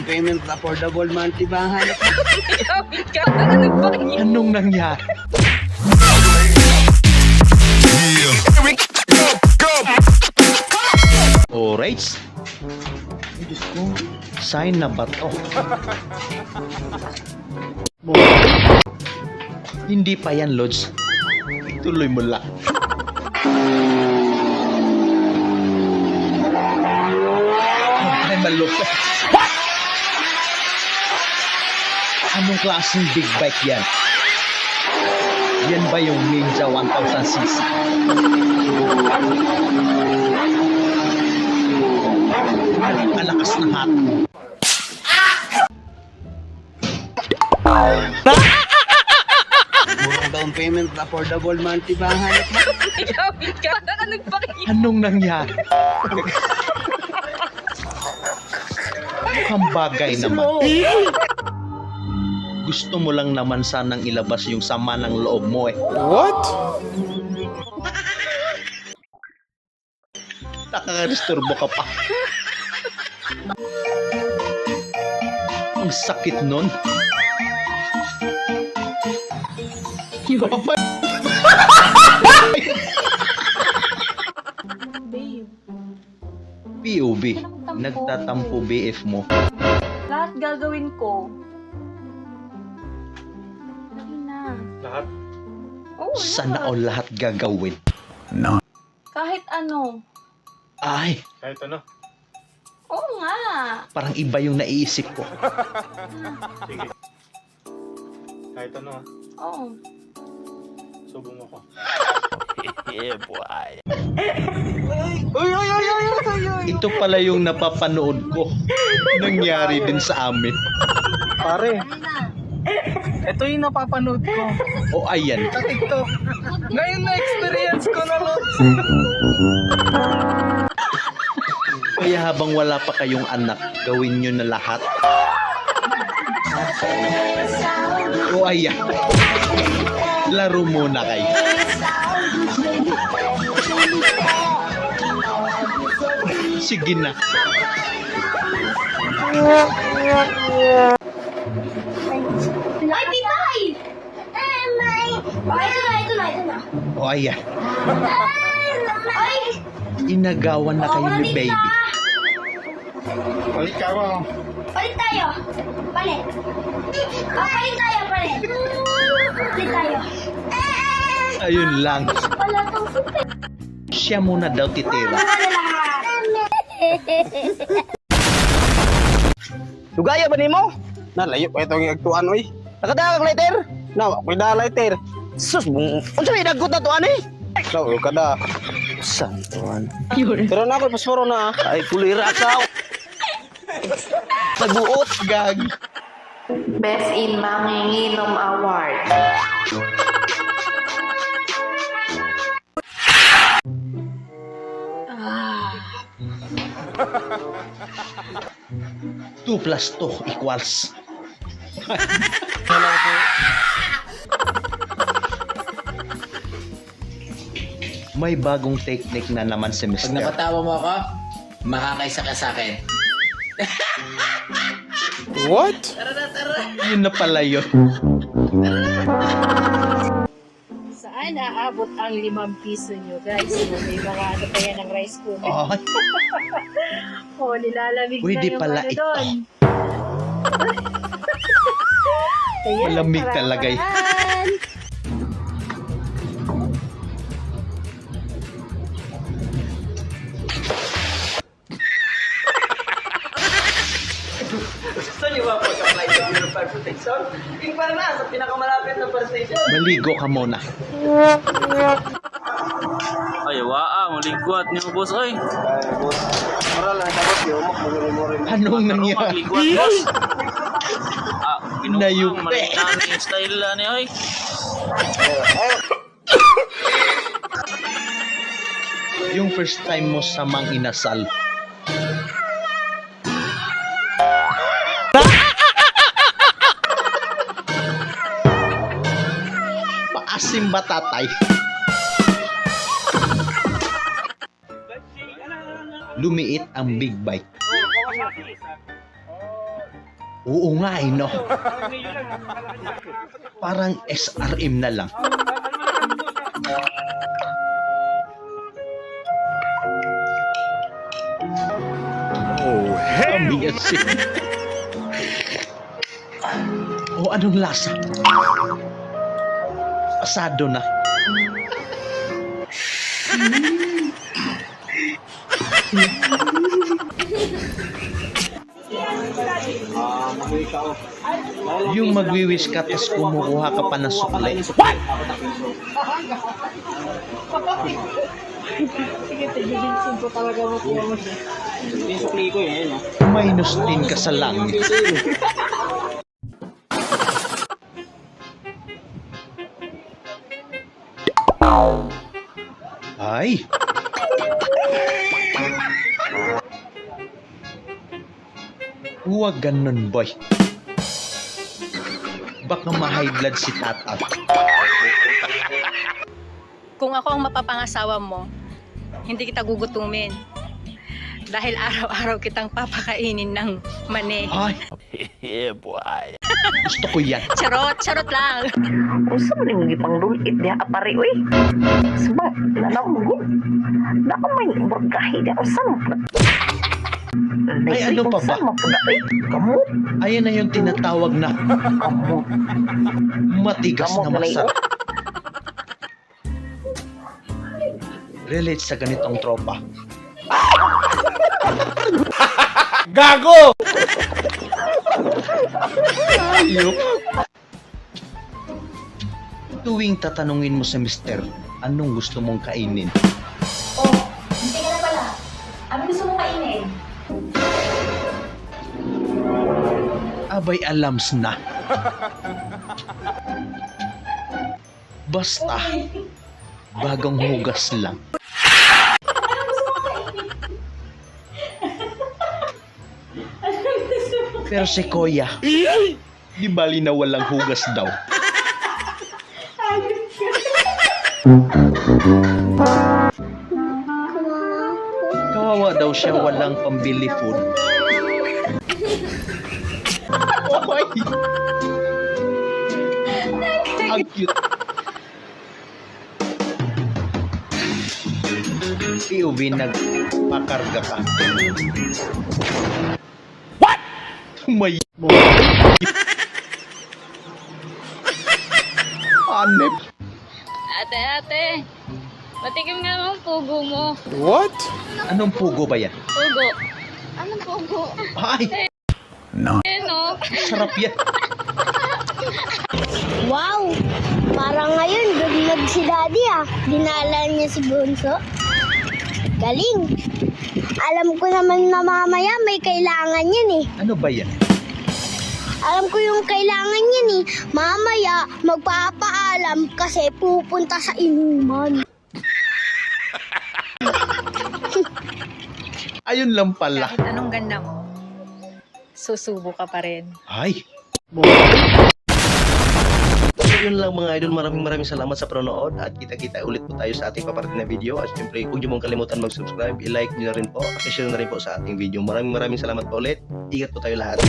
down payment at affordable monthly ba ang hanap? Anong nangyari? Alright. Diyos ko. Sign na ba to? Hindi pa yan, Lods. Ituloy mo lang. Ay, malupit. Anong klaseng big bike yan? Yan ba yung Ninja 1000cc? Ang lakas ng hat mo. Murang down payment at affordable monthly ba ang hanap? Anong nangyari? Mukhang bagay naman. Gusto mo lang naman sanang ilabas yung sama ng loob mo eh. What? Nakaka-disturbo ka pa. Ang sakit nun. Babe, POV, nagtatampo BF mo. lahat gagawin ko. Dali na. Lahat? Oo, Sana lahat. o lahat gagawin. Kahit ano. Ay, Kahit ano? Oo nga. parang iba yung naiisip ko. Sige. Kahit ano ah. Oo. Subong mo ko. Ito pala yung napapanood ko. Nangyari din sa amin. Pare, ito yung napapanood ko O ayan, sa TikTok. Ngayon na-experience ko na no. kaya habang wala pa kayong anak, gawin nyo na lahat. O ayan, laro muna kayo. Sige na. Ay, pitay! Ay, ito na. O ayan, Ay! inagawan na kayo ni baby. Balik ka mo. Palit tayo. Palit. Palit tayo. Palit tayo. Ayun lang, Wala tong super. siya muna daw titira. Lugaya ba nimo? Na layo pa itong agtuan oy. Nakadagang lighter? Na, koy da lighter. Sus, unsa may dagot na to ani? No, kada. Santuan. Pero na ako pasoro na. Ay kulira ka. Pagbuot gag. Best in Manginginom Award. Ah. 2 plus 2 equals. May bagong technique na naman si Pag Mr. napatawa mo ako, makakaisa ka sa akin. What? Yun na pala yun. Saan aabot ang 5 piso nyo, guys? So, may mga ano pa yan ng rice cooker. Ay, Oh, nilalamig pwede na yung pala ano ito. doon. Ayan, Malamig talaga eh. paraan. Gusto niyo ba pag-apply sa Bureau of Fire Protection? Yung para na sa pinakamalapit na fire station. Maligo ka muna. Ay, waa, maligwat niyo, boss, oy. Moral lang dapat yung mo rin. Anong nangyari? Maligwat, boss. Ah, Nayupe. pinupang, malignan yung style ni, oy. Yung first time mo sa mang inasal. Paasim ba tatay? Lumiit ang big bike. Oo nga eh, no? Parang SRM na lang. Oh, hell! O anong lasa? Asado na. Yung magwiwis ka tapos kumukuha ka pa ng sukle. Sige, tigilin ko talaga mo po. Minus 10 ka sa langit. Ay! Huwag ganun, boy. Baka ma-high blood si tata. Kung ako ang mapapangasawa mo, hindi kita gugutumin. Dahil araw-araw kitang papakainin ng mani. Ay! Gusto ko yan. Charot lang. Usa man yung gipang lulit diha apari uy. Sabang nanaw mo. Nako may burgahi diha usan mo. Ay, ano pa ba? Kamu, Ayan na yung tinatawag na kamu, matigas na masarap. Relate sa ganitong tropa. Gago! Ayok. Tuwing tatanungin mo sa mister, anong gusto mong kainin? Oh, hindi ka na pala. Ano gusto mo kainin? Abay alams na. Basta, bagong hugas lang. Pero si Kuya, di bali na walang hugas daw. Kawawa daw siya walang pambili food. Oy! Ang cute. Si Ubi nagpakarga ka. What? May Hanep. Ate, matikim nga naman pugo mo. What? Anong pugo ba yan? Pugo. Anong pugo? Ay! Ano? Sarap yan. Wow! Parang ngayon, bulag si Daddy ah. Dinala niya si Bunso. Galing! Alam ko naman na mamaya may kailangan yan eh. Ano ba yan? Alam ko yung kailangan yan eh. Mamaya, magpapaalam kasi pupunta sa inuman. Ayun lang pala. Kahit anong ganda mo, susubo ka pa rin. Ay! Yun lang mga idol, maraming salamat sa panonood at kita-kita ulit po tayo sa ating paparating na video at syempre huwag niyo mong kalimutan mag-subscribe, i-like niyo na rin po, i-share na rin po sa ating video. Maraming salamat po ulit. Ingat po tayo lahat.